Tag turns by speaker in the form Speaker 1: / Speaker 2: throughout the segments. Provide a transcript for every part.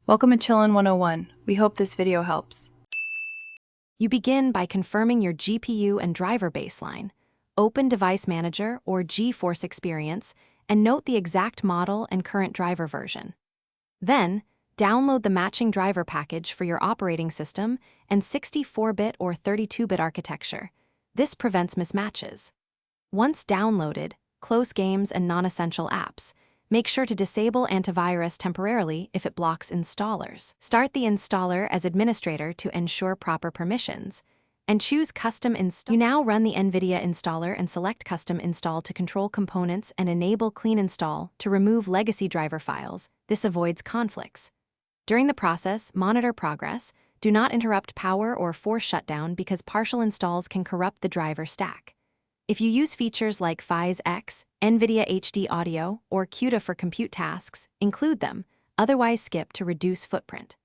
Speaker 1: Welcome to Chillin' 101. We hope this video helps.
Speaker 2: You begin by confirming your GPU and driver baseline, open Device Manager or GeForce Experience, and note the exact model and current driver version. Then, download the matching driver package for your operating system and 64-bit or 32-bit architecture. This prevents mismatches. Once downloaded, close games and non-essential apps. Make sure to disable antivirus temporarily if it blocks installers. Start the installer as administrator to ensure proper permissions, and choose Custom Install. You now run the Nvidia installer and select Custom Install to control components and enable Clean Install to remove legacy driver files. This avoids conflicts. During the process, monitor progress. Do not interrupt power or force shutdown because partial installs can corrupt the driver stack. If you use features like Phys X, Nvidia HD Audio, or CUDA for compute tasks, include them, otherwise skip to reduce footprint.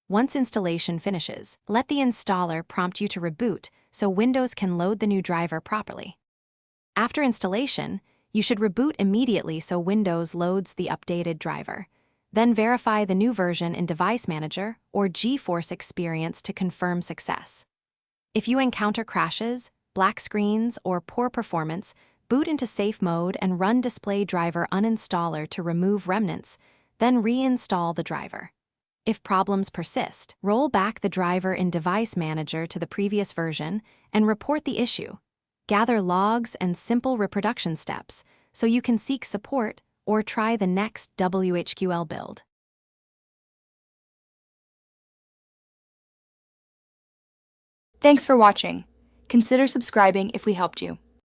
Speaker 2: Once installation finishes, let the installer prompt you to reboot so Windows can load the new driver properly. After installation, you should reboot immediately so Windows loads the updated driver. Then verify the new version in Device Manager or GeForce Experience to confirm success. If you encounter crashes, black screens, or poor performance, boot into safe mode and run display driver uninstaller to remove remnants, then reinstall the driver. If problems persist, roll back the driver in Device Manager to the previous version and report the issue. Gather logs and simple reproduction steps so you can seek support or try the next WHQL build.
Speaker 3: Thanks for watching. Consider subscribing if we helped you.